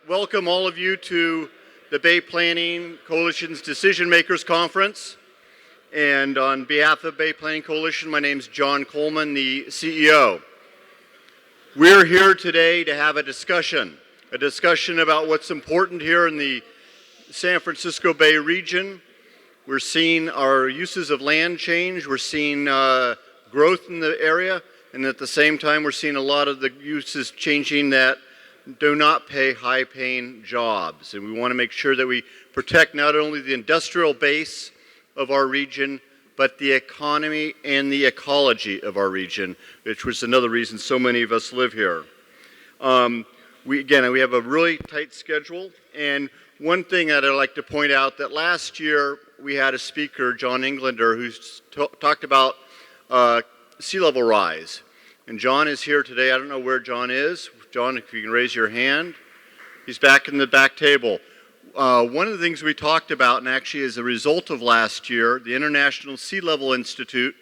Welcome all of you to the Bay Planning Coalition's Decision Makers Conference. And on behalf of Bay Planning Coalition, my name is John Coleman, the CEO. We're here today to have a discussion about what's important here in the San Francisco Bay region. We're seeing our uses of land change. We're seeing growth in the area. And at the same time, we're seeing a lot of the uses changing that do not pay high-paying jobs. And we want to make sure that we protect not only the industrial base of our region, but the economy and the ecology of our region, which was another reason so many of us live here. We have a really tight schedule. And one thing that I'd like to point out, that last year we had a speaker, John Englander, who talked about sea level rise. And John is here today. I don't know where John is. John, if you can raise your hand. He's back in the back table. One of the things we talked about, and actually as a result of last year, the International Sea Level Institute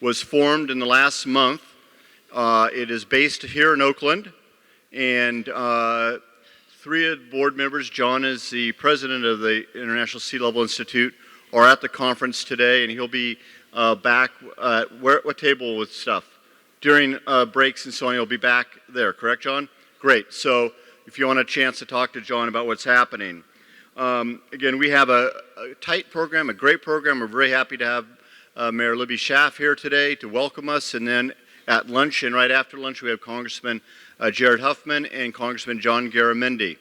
was formed in the last month. It is based here in Oakland, and three of the board members, John is the president of the International Sea Level Institute, are at the conference today, and he'll be back what table with stuff? During breaks and so on, he'll be back there, correct, John? Great. So if you want a chance to talk to John about what's happening. Again, we have a tight program, a great program. We're very happy to have Mayor Libby Schaaf here today to welcome us. And then at lunch and right after lunch, we have Congressman Jared Huffman and Congressman John Garamendi.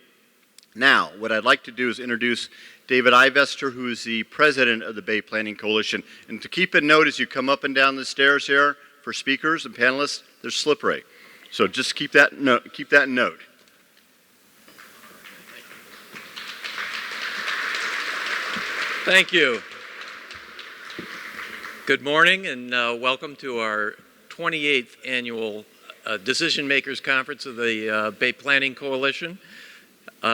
Now, what I'd like to do is introduce David Ivester, who is the president of the Bay Planning Coalition. And to keep in note as you come up and down the stairs here for speakers and panelists, they're slippery. So just keep that in note. Thank you. Good morning and welcome to our 28th annual Decision Makers Conference of the Bay Planning Coalition.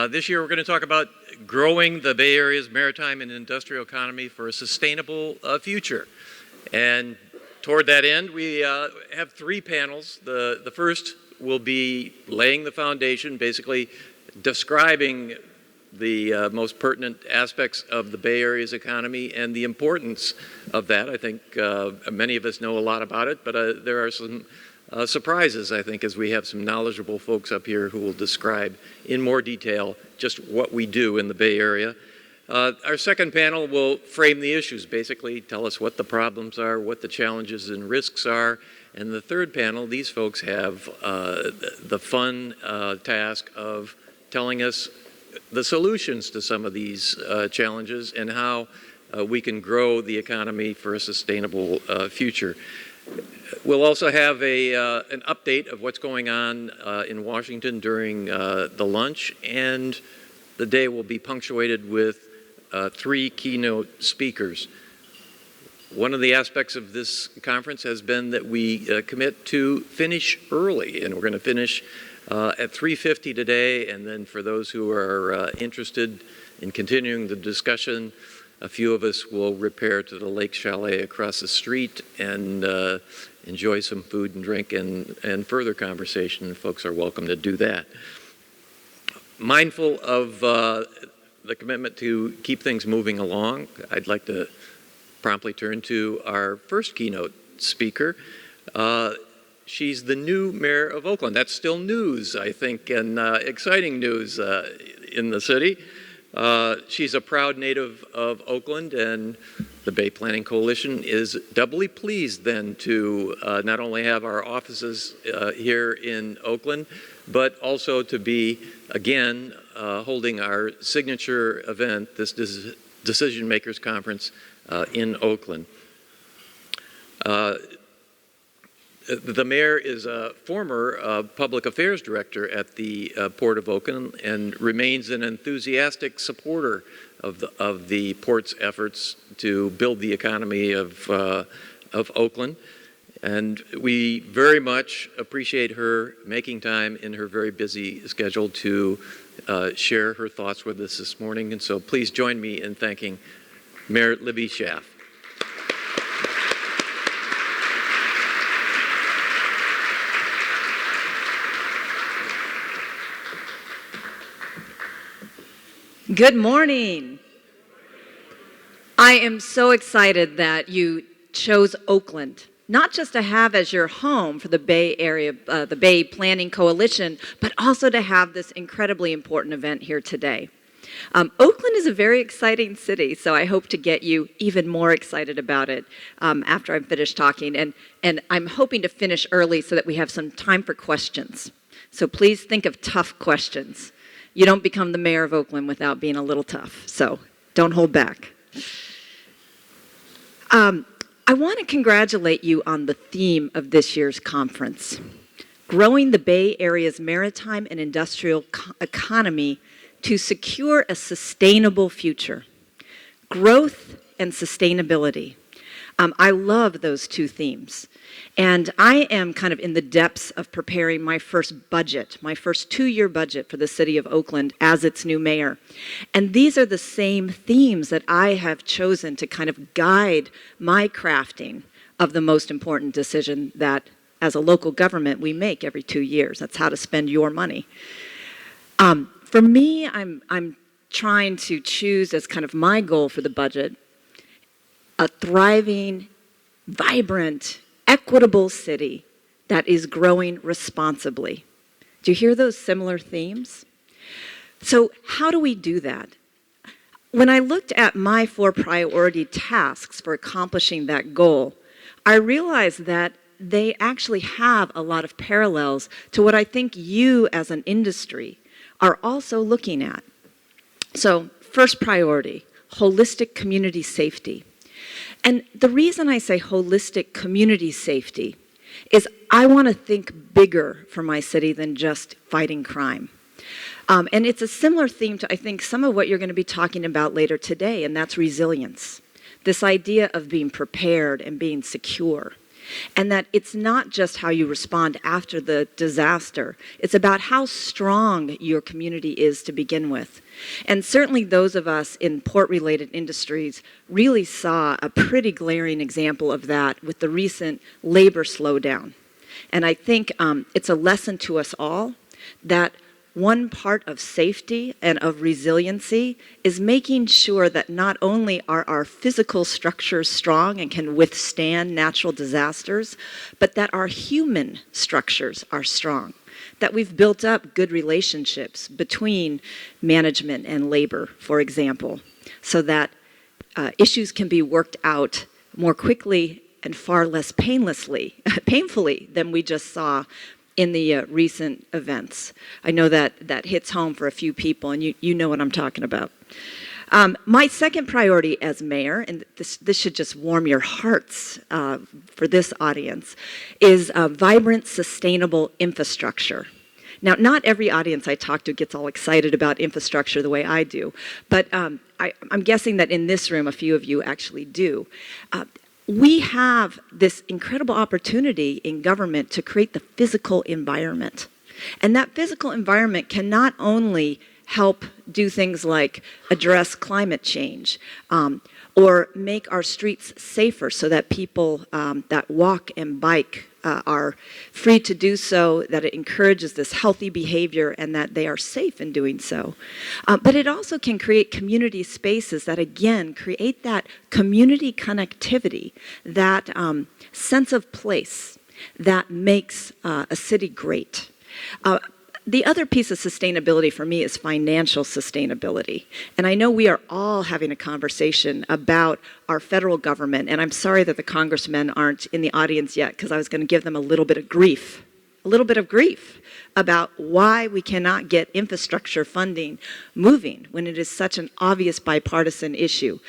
This year we're going to talk about growing the Bay Area's maritime and industrial economy for a sustainable future. And toward that end, we have three panels. The first will be laying the foundation, basically describing the most pertinent aspects of the Bay Area's economy and the importance of that. I think many of us know a lot about it, but there are some surprises, I think, as we have some knowledgeable folks up here who will describe in more detail just what we do in the Bay Area. Our second panel will frame the issues, basically tell us what the problems are, what the challenges and risks are. And the third panel, these folks have the fun task of telling us the solutions to some of these challenges and how we can grow the economy for a sustainable future. We'll also have an update of what's going on in Washington during the lunch, and the day will be punctuated with three keynote speakers. One of the aspects of this conference has been that we commit to finish early, and we're going to finish at 3:50 today, and then for those who are interested in continuing the discussion, a few of us will repair to the Lake Chalet across the street and enjoy some food and drink and further conversation. Folks are welcome to do that. Mindful of the commitment to keep things moving along, I'd like to promptly turn to our first keynote speaker. She's the new mayor of Oakland. That's still news, I think, and exciting news in the city. She's a proud native of Oakland, and the Bay Planning Coalition is doubly pleased then to not only have our offices here in Oakland, but also to be, again, holding our signature event, this Decision Makers Conference in Oakland. The mayor is a former public affairs director at the Port of Oakland and remains an enthusiastic supporter of the port's efforts to build the economy of Oakland. And we very much appreciate her making time in her very busy schedule to share her thoughts with us this morning. And so please join me in thanking Mayor Libby Schaaf. Good morning. I am so excited that you chose Oakland, not just to have as your home for the Bay Area, the Bay Planning Coalition, but also to have this incredibly important event here today. Oakland is a very exciting city, so I hope to get you even more excited about it after I'm finished talking. And I'm hoping to finish early so that we have some time for questions. So please think of tough questions. You don't become the mayor of Oakland without being a little tough, so don't hold back. I want to congratulate you on the theme of this year's conference, growing the Bay Area's maritime and industrial economy to secure a sustainable future. Growth and sustainability. I love those two themes. And I am kind of in the depths of preparing my first budget, my first 2-year budget for the city of Oakland as its new mayor. And these are the same themes that I have chosen to kind of guide my crafting of the most important decision that as a local government we make every 2 years. That's how to spend your money. For me, I'm trying to choose as kind of my goal for the budget a thriving, vibrant, equitable city that is growing responsibly. Do you hear those similar themes? So how do we do that? When I looked at my 4 priority tasks for accomplishing that goal, I realized that they actually have a lot of parallels to what I think you as an industry are also looking at. So first priority, holistic community safety. And the reason I say holistic community safety is I want to think bigger for my city than just fighting crime. And it's a similar theme to, I think, some of what you're going to be talking about later today, and that's resilience. This idea of being prepared and being secure. And that it's not just how you respond after the disaster. It's about how strong your community is to begin with. And certainly those of us in port-related industries really saw a pretty glaring example of that with the recent labor slowdown. And I think it's a lesson to us all that one part of safety and of resiliency is making sure that not only are our physical structures strong and can withstand natural disasters, but that our human structures are strong, that we've built up good relationships between management and labor, for example, so that issues can be worked out more quickly and far less painfully than we just saw in the recent events. I know that hits home for a few people, and you know what I'm talking about. My second priority as mayor, and this should just warm your hearts for this audience, is vibrant, sustainable infrastructure. Now, not every audience I talk to gets all excited about infrastructure the way I do, but I'm guessing that in this room, a few of you actually do. We have this incredible opportunity in government to create the physical environment. And that physical environment can not only help do things like address climate change or make our streets safer so that people that walk and bike are free to do so, that it encourages this healthy behavior and that they are safe in doing so. But it also can create community spaces that, again, create that community connectivity, that sense of place that makes a city great. The other piece of sustainability for me is financial sustainability. And I know we are all having a conversation about our federal government, and I'm sorry that the congressmen aren't in the audience yet because I was going to give them a little bit of grief about why we cannot get infrastructure funding moving when it is such an obvious bipartisan issue.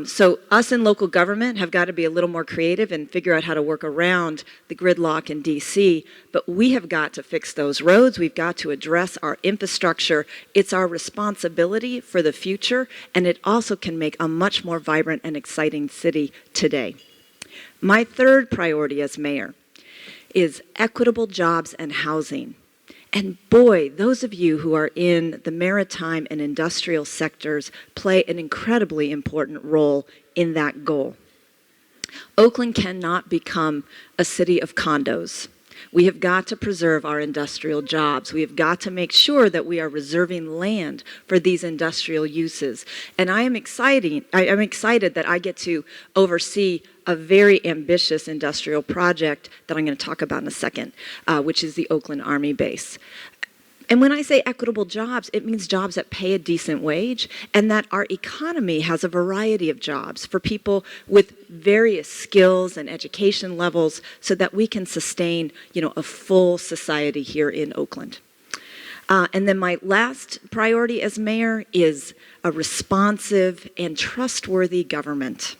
So us in local government have got to be a little more creative and figure out how to work around the gridlock in DC, but we have got to fix those roads. We've got to address our infrastructure. It's our responsibility for the future, and it also can make a much more vibrant and exciting city today. My third priority as mayor is equitable jobs and housing. And boy, those of you who are in the maritime and industrial sectors play an incredibly important role in that goal. Oakland cannot become a city of condos. We have got to preserve our industrial jobs. We have got to make sure that we are reserving land for these industrial uses. And I am excited that I get to oversee a very ambitious industrial project that I'm going to talk about in a second, which is the Oakland Army Base. And when I say equitable jobs, it means jobs that pay a decent wage and that our economy has a variety of jobs for people with various skills and education levels so that we can sustain, a full society here in Oakland. And then my last priority as mayor is a responsive and trustworthy government.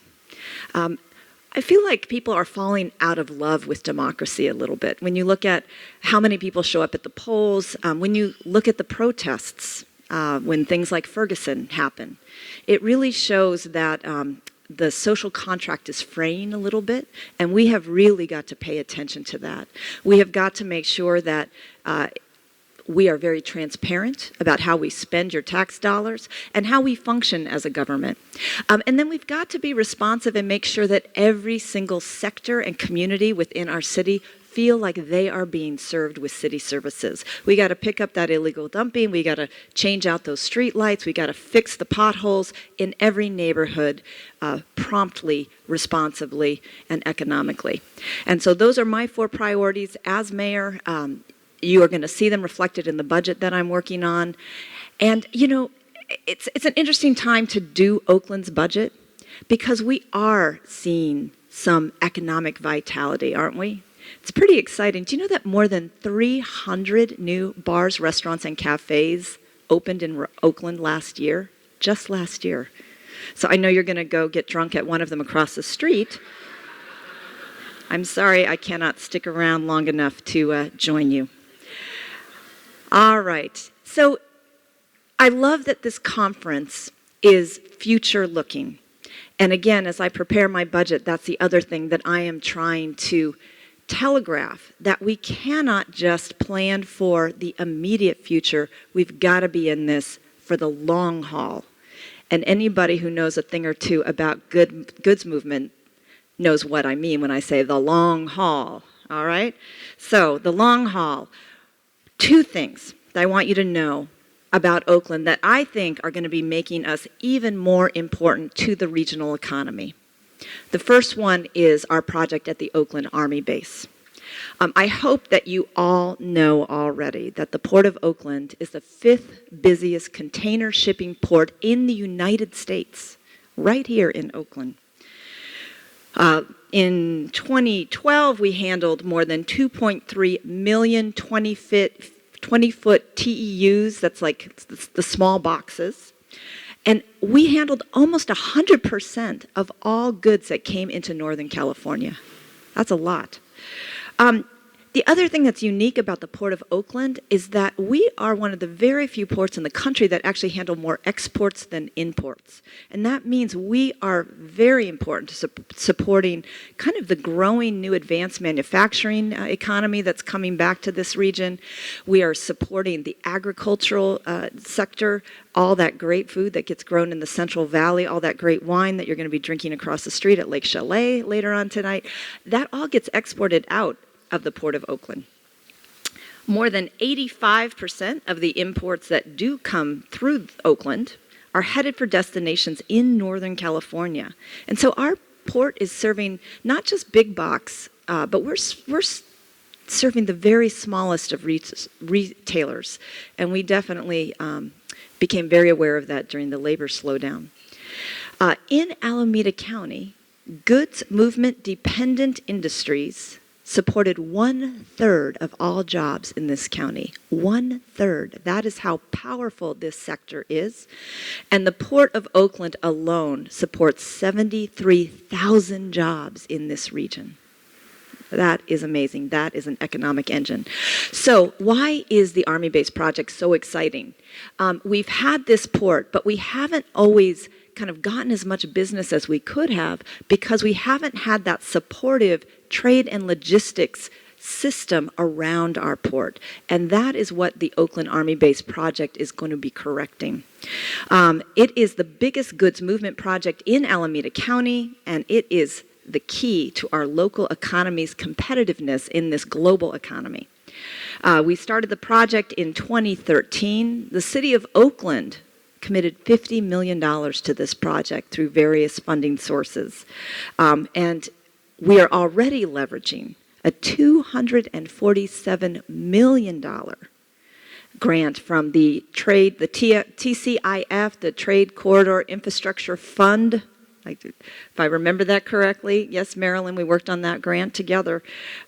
I feel like people are falling out of love with democracy a little bit. When you look at how many people show up at the polls, when you look at the protests, when things like Ferguson happen, it really shows that the social contract is fraying a little bit, and we have really got to pay attention to that. We have got to make sure that we are very transparent about how we spend your tax dollars and how we function as a government. And then we've got to be responsive and make sure that every single sector and community within our city feel like they are being served with city services. We got to pick up that illegal dumping. We got to change out those street lights. We got to fix the potholes in every neighborhood promptly, responsibly, and economically. And so those are my 4 priorities as mayor. You are going to see them reflected in the budget that I'm working on. And, it's an interesting time to do Oakland's budget because we are seeing some economic vitality, aren't we? It's pretty exciting. Do you know that more than 300 new bars, restaurants, and cafes opened in Oakland last year? Just last year. So I know you're going to go get drunk at one of them across the street. I'm sorry, I cannot stick around long enough to join you. All right. So I love that this conference is future looking. And again, as I prepare my budget, that's the other thing that I am trying to telegraph, that we cannot just plan for the immediate future. We've got to be in this for the long haul. And anybody who knows a thing or two about goods movement knows what I mean when I say the long haul. All right? So the long haul. 2 things that I want you to know about Oakland that I think are going to be making us even more important to the regional economy. The first one is our project at the Oakland Army Base. I hope that you all know already that the Port of Oakland is the 5th busiest container shipping port in the United States, right here in Oakland. In 2012, we handled more than 2.3 million 20-foot TEUs, that's like the small boxes. And we handled almost 100% of all goods that came into Northern California. That's a lot. The other thing that's unique about the Port of Oakland is that we are one of the very few ports in the country that actually handle more exports than imports. And that means we are very important to supporting kind of the growing new advanced manufacturing economy that's coming back to this region. We are supporting the agricultural sector, all that great food that gets grown in the Central Valley, all that great wine that you're going to be drinking across the street at Lake Chalet later on tonight. That all gets exported out of the Port of Oakland. More than 85% of the imports that do come through Oakland are headed for destinations in Northern California. And so our port is serving not just big box, but we're serving the very smallest of retailers. And we definitely became very aware of that during the labor slowdown. In Alameda County, goods movement dependent industries supported 1/3 of all jobs in this county. 1/3. That is how powerful this sector is. And the Port of Oakland alone supports 73,000 jobs in this region. That is amazing. That is an economic engine. So why is the Army Base project so exciting? We've had this port, but we haven't always kind of gotten as much business as we could have because we haven't had that supportive trade and logistics system around our port. And that is what the Oakland Army Base project is going to be correcting. It is the biggest goods movement project in Alameda County, and it is the key to our local economy's competitiveness in this global economy. We started the project in 2013. The city of Oakland committed $50 million to this project through various funding sources. And we are already leveraging a $247 million grant from the TCIF, the Trade Corridor Infrastructure Fund. If I remember that correctly, yes, Marilyn, we worked on that grant together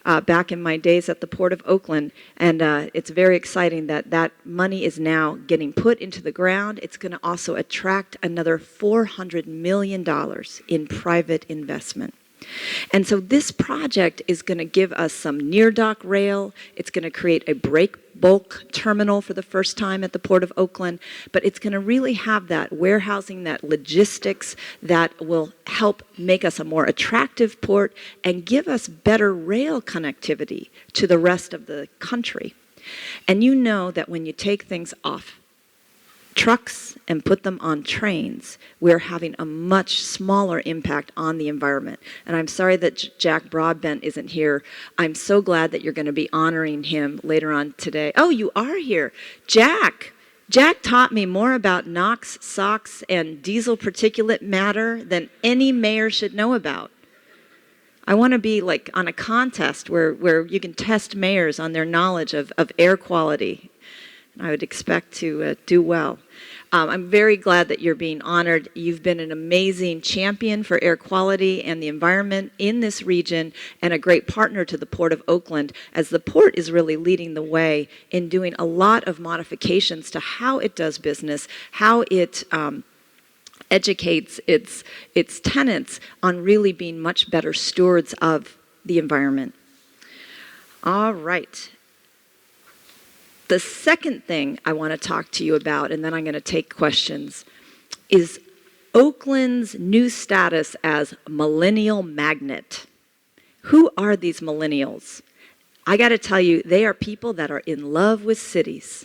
back in my days at the Port of Oakland, and it's very exciting that that money is now getting put into the ground. It's going to also attract another $400 million in private investment. And so this project is going to give us some near-dock rail. It's going to create a break bulk terminal for the first time at the Port of Oakland, but it's going to really have that warehousing, that logistics that will help make us a more attractive port and give us better rail connectivity to the rest of the country. And you know that when you take things off trucks and put them on trains, we're having a much smaller impact on the environment. And I'm sorry that Jack Broadbent isn't here. I'm so glad that you're going to be honoring him later on today. Oh, you are here. Jack taught me more about NOx, SOx, and diesel particulate matter than any mayor should know about. I want to be like on a contest where you can test mayors on their knowledge of air quality. I would expect to do well. I'm very glad that you're being honored. You've been an amazing champion for air quality and the environment in this region and a great partner to the Port of Oakland, as the port is really leading the way in doing a lot of modifications to how it does business, how it educates its tenants on really being much better stewards of the environment. All right. The second thing I want to talk to you about, and then I'm going to take questions, is Oakland's new status as millennial magnet. Who are these millennials? I got to tell you, they are people that are in love with cities.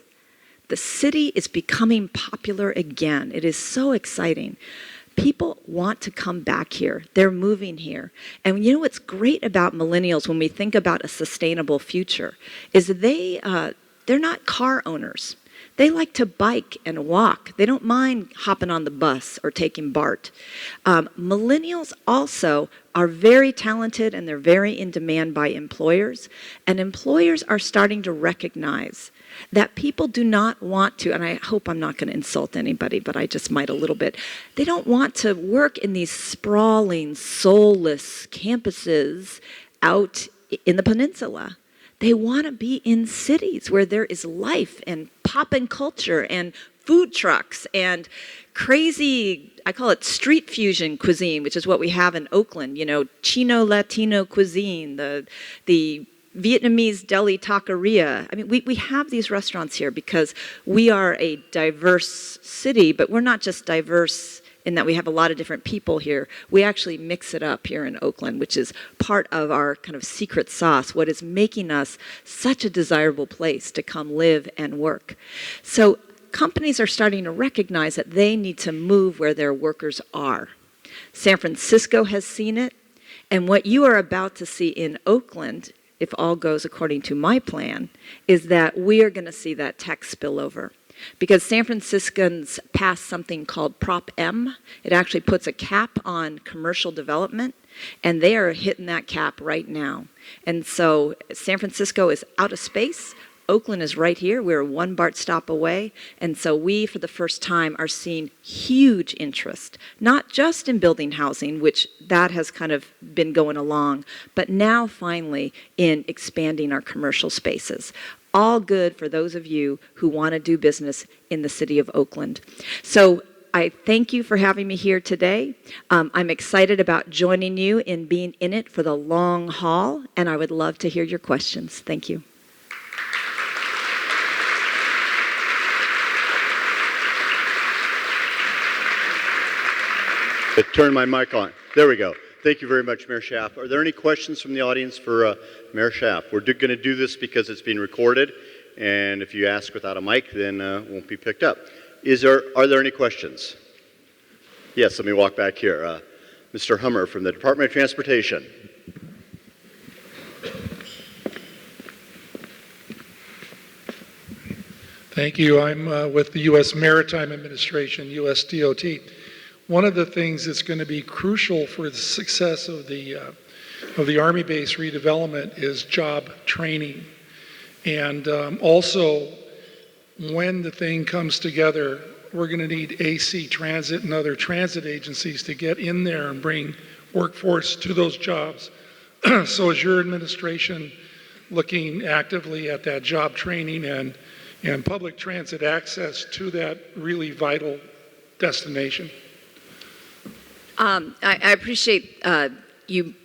The city is becoming popular again. It is so exciting. People want to come back here. They're moving here. And you know what's great about millennials when we think about a sustainable future is they're not car owners. They like to bike and walk. They don't mind hopping on the bus or taking BART. Millennials also are very talented and they're very in demand by employers. And employers are starting to recognize that people do not want to, and I hope I'm not going to insult anybody, but I just might a little bit. They don't want to work in these sprawling, soulless campuses out in the peninsula. They want to be in cities where there is life and poppin' culture and food trucks and crazy, I call it street fusion cuisine, which is what we have in Oakland, you know, Chino-Latino cuisine, the Vietnamese deli taqueria. I mean, we have these restaurants here because we are a diverse city, but we're not just diverse in that we have a lot of different people here. We actually mix it up here in Oakland, which is part of our kind of secret sauce, what is making us such a desirable place to come live and work. So companies are starting to recognize that they need to move where their workers are. San Francisco has seen it, and what you are about to see in Oakland, if all goes according to my plan, is that we are going to see that tech spillover. Because San Franciscans passed something called Prop M. It actually puts a cap on commercial development, and they are hitting that cap right now. And so San Francisco is out of space. Oakland is right here. We're one BART stop away. And so we, for the first time, are seeing huge interest, not just in building housing, which that has kind of been going along, but now finally in expanding our commercial spaces. All good for those of you who want to do business in the city of Oakland. So I thank you for having me here today. I'm excited about joining you in being in it for the long haul, and I would love to hear your questions. Thank you. Turn my mic on. There we go. Thank you very much, Mayor Schaaf. Are there any questions from the audience for Mayor Schaaf? We're going to do this because it's being recorded, and if you ask without a mic, then it won't be picked up. Are there any questions? Yes, let me walk back here. Mr. Hummer from the Department of Transportation. Thank you. I'm with the U.S. Maritime Administration, U.S. DOT. One of the things that's going to be crucial for the success of the Army base redevelopment is job training. And also, when the thing comes together, we're going to need AC Transit and other transit agencies to get in there and bring workforce to those jobs. So is your administration looking actively at that job training and public transit access to that really vital destination? I appreciate you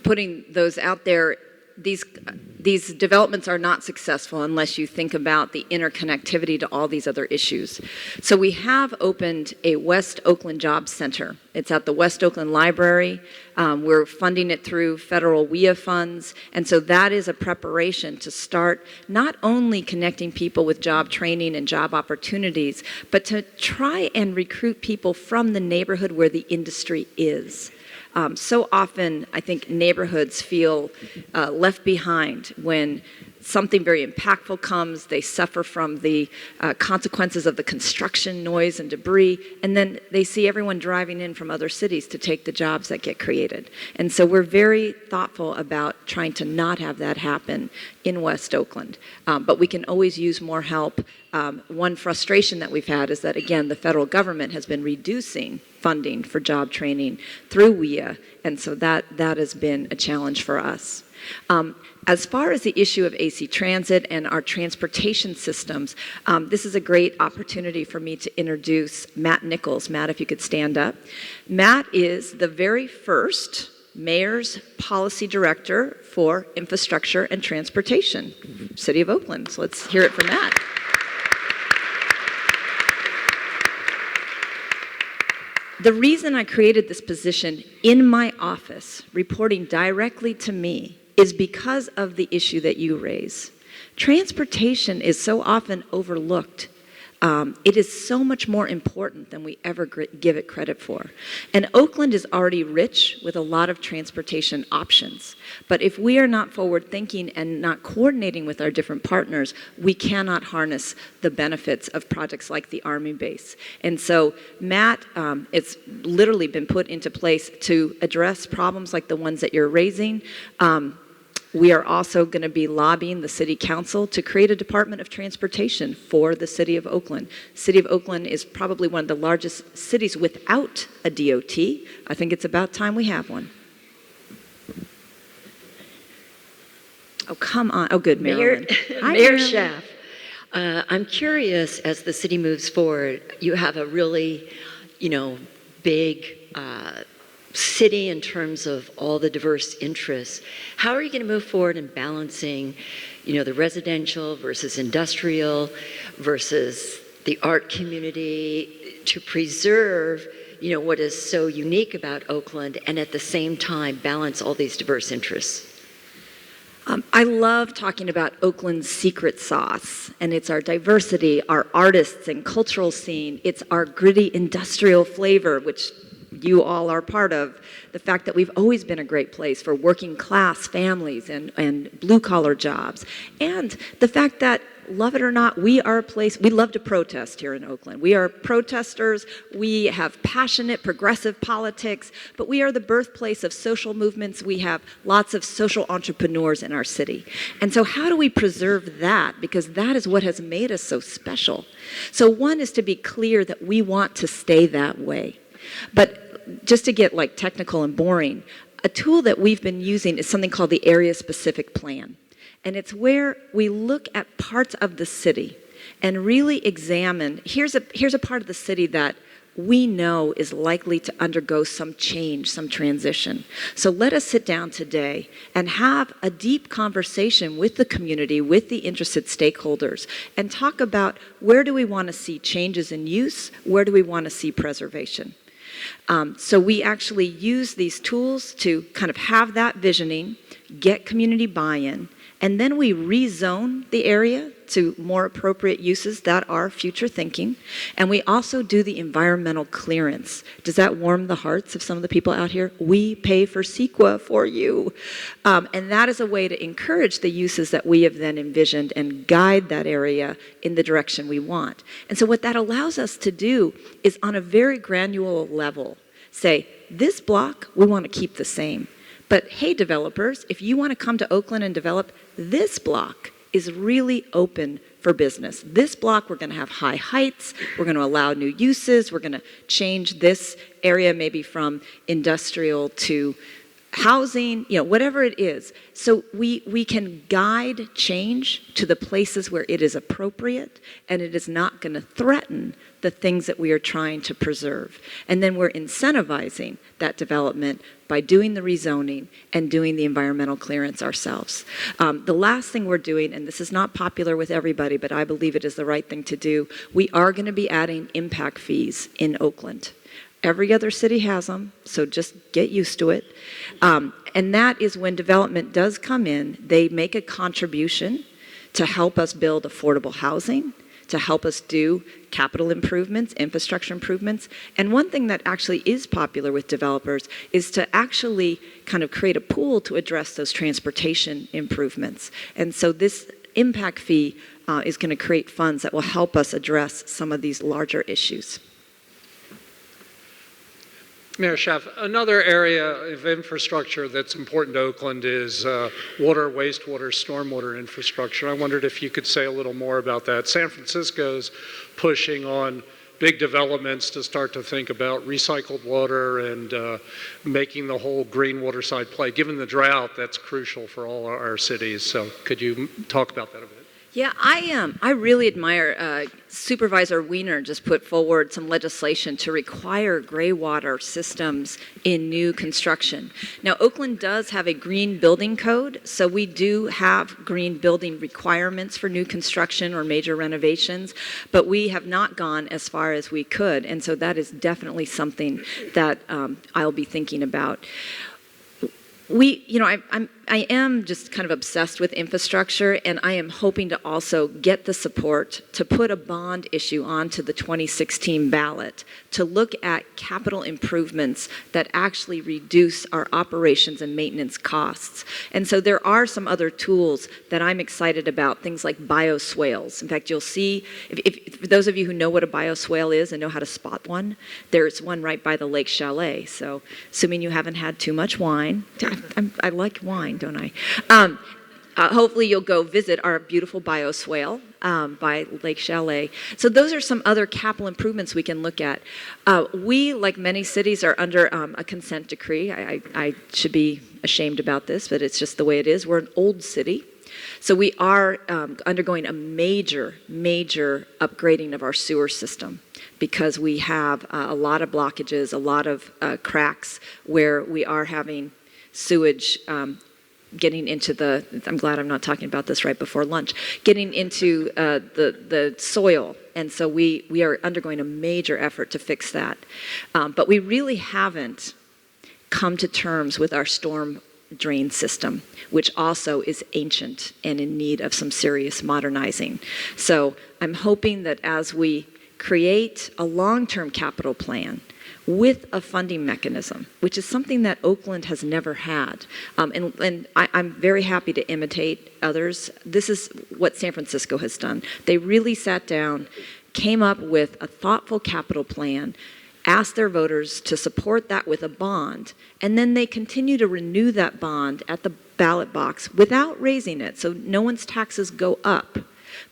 putting those out there. These developments are not successful unless you think about the interconnectivity to all these other issues. So we have opened a West Oakland Jobs Center. It's at the West Oakland Library. We're funding it through federal WIA funds. And so that is a preparation to start not only connecting people with job training and job opportunities, but to try and recruit people from the neighborhood where the industry is. So often, I think neighborhoods feel left behind when something very impactful comes. They suffer from the consequences of the construction noise and debris, and then they see everyone driving in from other cities to take the jobs that get created. And so we're very thoughtful about trying to not have that happen in West Oakland. But we can always use more help. One frustration that we've had is that, again, the federal government has been reducing funding for job training through WIA, and so that has been a challenge for us. As far as the issue of AC Transit and our transportation systems, this is a great opportunity for me to introduce Matt Nichols. Matt, if you could stand up. Matt is the very first Mayor's Policy Director for Infrastructure and Transportation, City of Oakland. So let's hear it from Matt. The reason I created this position in my office, reporting directly to me, is because of the issue that you raise. Transportation is so often overlooked. It is so much more important than we ever give it credit for. And Oakland is already rich with a lot of transportation options. But if we are not forward thinking and not coordinating with our different partners, we cannot harness the benefits of projects like the Army base. And so, Matt, it's literally been put into place to address problems like the ones that you're raising. We are also going to be lobbying the City Council to create a Department of Transportation for the City of Oakland. City of Oakland is probably one of the largest cities without a DOT. I think it's about time we have one. Oh, come on. Oh, good, Marilyn. Mayor Schaaf, I'm curious, as the city moves forward, you have a really, big city in terms of all the diverse interests. How are you going to move forward in balancing, the residential versus industrial versus the art community to preserve, what is so unique about Oakland and at the same time balance all these diverse interests? I love talking about Oakland's secret sauce, and it's our diversity, our artists and cultural scene. It's our gritty industrial flavor, which you all are part of. The fact that we've always been a great place for working class families and blue collar jobs. And the fact that, love it or not, we are a place, we love to protest here in Oakland. We are protesters, we have passionate progressive politics, but we are the birthplace of social movements. We have lots of social entrepreneurs in our city. And so how do we preserve that? Because that is what has made us so special. So one is to be clear that we want to stay that way. But just to get technical and boring, a tool that we've been using is something called the Area Specific Plan. And it's where we look at parts of the city and really examine, here's a part of the city that we know is likely to undergo some change, some transition. So let us sit down today and have a deep conversation with the community, with the interested stakeholders, and talk about where do we want to see changes in use, where do we want to see preservation. So we actually use these tools to kind of have that visioning, get community buy-in, and then we rezone the area to more appropriate uses that are future thinking, and we also do the environmental clearance. Does that warm the hearts of some of the people out here? We pay for CEQA for you. And that is a way to encourage the uses that we have then envisioned and guide that area in the direction we want. And so what that allows us to do is on a very granular level say, this block we want to keep the same. But hey, developers, if you want to come to Oakland and develop, this block is really open for business. This block, we're going to have high heights, we're going to allow new uses, we're going to change this area maybe from industrial to housing, whatever it is. So we can guide change to the places where it is appropriate and it is not going to threaten the things that we are trying to preserve. And then we're incentivizing that development by doing the rezoning and doing the environmental clearance ourselves. The last thing we're doing, and this is not popular with everybody, but I believe it is the right thing to do, we are going to be adding impact fees in Oakland. Every other city has them, so just get used to it. And that is when development does come in, they make a contribution to help us build affordable housing, to help us do capital improvements, infrastructure improvements. And one thing that actually is popular with developers is to actually kind of create a pool to address those transportation improvements. And so this impact fee is going to create funds that will help us address some of these larger issues. Mayor Schaaf, another area of infrastructure that's important to Oakland is water, wastewater, stormwater infrastructure. I wondered if you could say a little more about that. San Francisco's pushing on big developments to start to think about recycled water and making the whole green water side play. Given the drought, that's crucial for all our cities. So could you talk about that a bit? Yeah, I really admire Supervisor Wiener just put forward some legislation to require gray water systems in new construction. Now, Oakland does have a green building code, so we do have green building requirements for new construction or major renovations, but we have not gone as far as we could, and so that is definitely something that I'll be thinking about. I am just kind of obsessed with infrastructure, and I am hoping to also get the support to put a bond issue onto the 2016 ballot to look at capital improvements that actually reduce our operations and maintenance costs. And so there are some other tools that I'm excited about, things like bioswales. In fact, you'll see, if for those of you who know what a bioswale is and know how to spot one, there's one right by the Lake Chalet. So assuming you haven't had too much wine, I like wine, don't I? Hopefully you'll go visit our beautiful bioswale by Lake Chalet. So those are some other capital improvements we can look at. We, like many cities, are under a consent decree. I should be ashamed about this, but it's just the way it is. We're an old city. So we are undergoing a major upgrading of our sewer system because we have a lot of blockages, a lot of cracks where we are having sewage getting into the, I'm glad I'm not talking about this right before lunch, getting into the soil. And so we are undergoing a major effort to fix that. But we really haven't come to terms with our storm drain system, which also is ancient and in need of some serious modernizing. So I'm hoping that as we create a long-term capital plan with a funding mechanism, which is something that Oakland has never had. And I'm very happy to imitate others. This is what San Francisco has done. They really sat down, came up with a thoughtful capital plan, asked their voters to support that with a bond, and then they continue to renew that bond at the ballot box without raising it. So no one's taxes go up,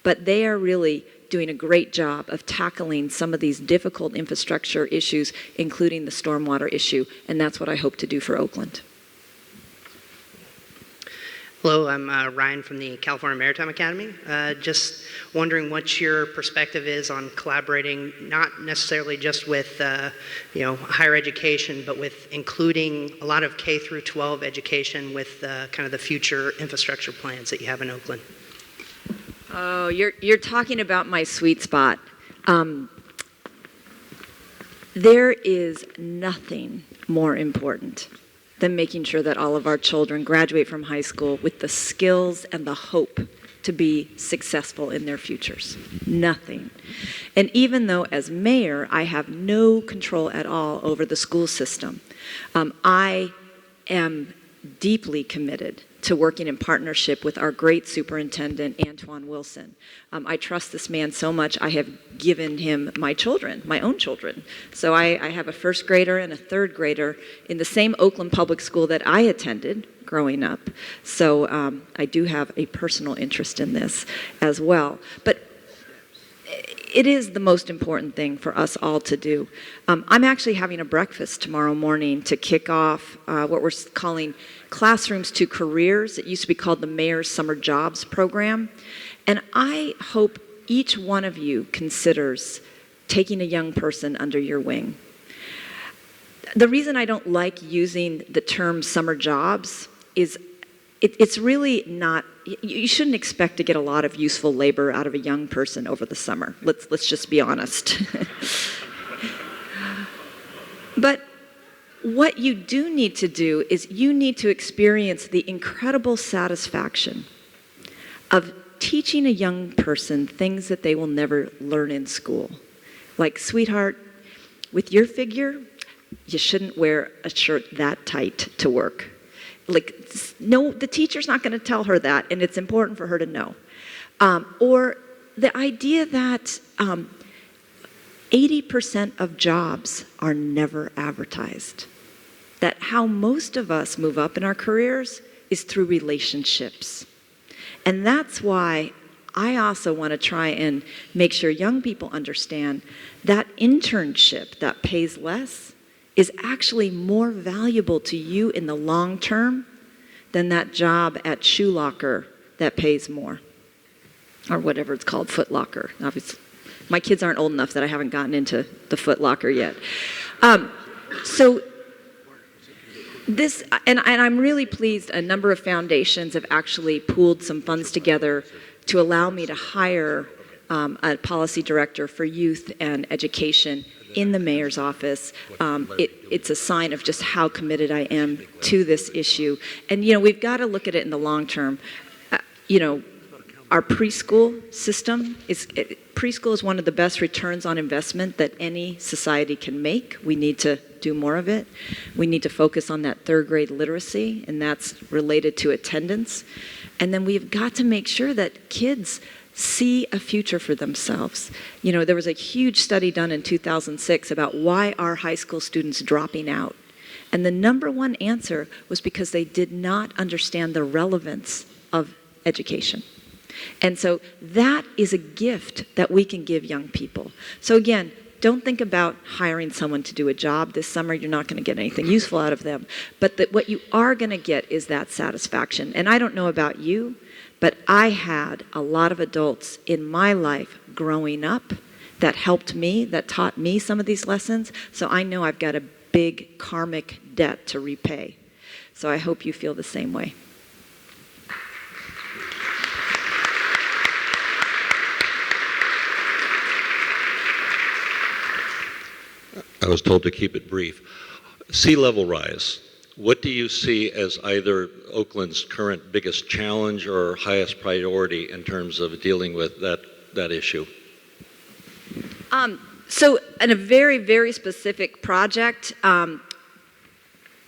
but they are really doing a great job of tackling some of these difficult infrastructure issues, including the stormwater issue, and that's what I hope to do for Oakland. Hello, I'm Ryan from the California Maritime Academy. Just wondering what your perspective is on collaborating, not necessarily just with higher education, but with including a lot of K through 12 education with kind of the future infrastructure plans that you have in Oakland. Oh, you're talking about my sweet spot. There is nothing more important than making sure that all of our children graduate from high school with the skills and the hope to be successful in their futures. Nothing. And even though as mayor, I have no control at all over the school system, I am deeply committed to working in partnership with our great superintendent, Antoine Wilson. I trust this man so much, I have given him my children, my own children. So I have a first grader and a third grader in the same Oakland public school that I attended growing up. So I do have a personal interest in this as well. But it is the most important thing for us all to do. I'm actually having a breakfast tomorrow morning to kick off what we're calling Classrooms to Careers. It used to be called the Mayor's Summer Jobs Program. And I hope each one of you considers taking a young person under your wing. The reason I don't like using the term summer jobs is it's really not, you shouldn't expect to get a lot of useful labor out of a young person over the summer. Let's just be honest. But what you do need to do is you need to experience the incredible satisfaction of teaching a young person things that they will never learn in school. Like, sweetheart, with your figure, you shouldn't wear a shirt that tight to work. Like, no, the teacher's not going to tell her that, and it's important for her to know. Or the idea that 80% of jobs are never advertised. That how most of us move up in our careers is through relationships. And that's why I also want to try and make sure young people understand that internship that pays less is actually more valuable to you in the long term than that job at Shoe Locker that pays more, or whatever it's called, Foot Locker. Obviously, my kids aren't old enough that I haven't gotten into the Foot Locker yet. So this, and I'm really pleased a number of foundations have actually pooled some funds together to allow me to hire a policy director for youth and education in the mayor's office. It's a sign of just how committed I am to this issue. And, we've got to look at it in the long term. Our preschool system preschool is one of the best returns on investment that any society can make. We need to do more of it. We need to focus on that third grade literacy, and that's related to attendance. And then we've got to make sure that kids see a future for themselves. There was a huge study done in 2006 about why are high school students dropping out. And the number one answer was because they did not understand the relevance of education. And so that is a gift that we can give young people. So again, don't think about hiring someone to do a job this summer. You're not going to get anything useful out of them. But what you are going to get is that satisfaction. And I don't know about you, but I had a lot of adults in my life growing up that helped me, that taught me some of these lessons. So I know I've got a big karmic debt to repay. So I hope you feel the same way. I was told to keep it brief. Sea level rise. What do you see as either Oakland's current biggest challenge or highest priority in terms of dealing with that issue? So in a very, very specific project,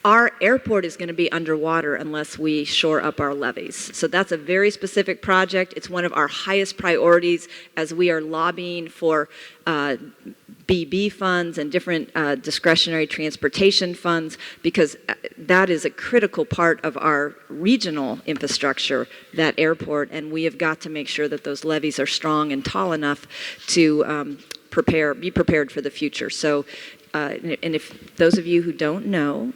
our airport is going to be underwater unless we shore up our levees. So that's a very specific project. It's one of our highest priorities as we are lobbying for BB funds and different discretionary transportation funds, because that is a critical part of our regional infrastructure, that airport, and we have got to make sure that those levees are strong and tall enough to be prepared for the future. So, and if those of you who don't know,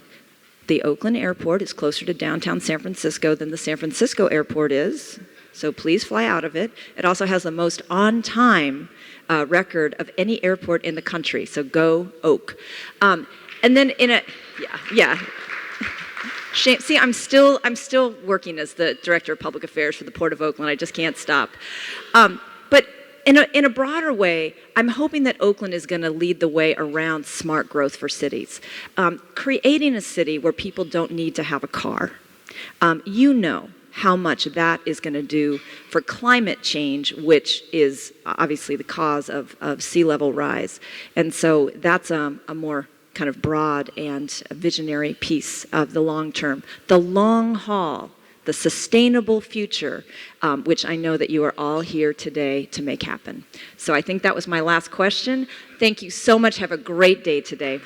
the Oakland airport is closer to downtown San Francisco than the San Francisco airport is, so please fly out of it. It also has the most on-time record of any airport in the country, so go Oak. And then yeah. Shame. See, I'm still working as the Director of Public Affairs for the Port of Oakland. I just can't stop. But in a broader way, I'm hoping that Oakland is going to lead the way around smart growth for cities. Creating a city where people don't need to have a car. You know how much that is going to do for climate change, which is obviously the cause of sea level rise. And so that's a more kind of broad and visionary piece of the long term. The long haul, the sustainable future, which I know that you are all here today to make happen. So I think that was my last question. Thank you so much. Have a great day today.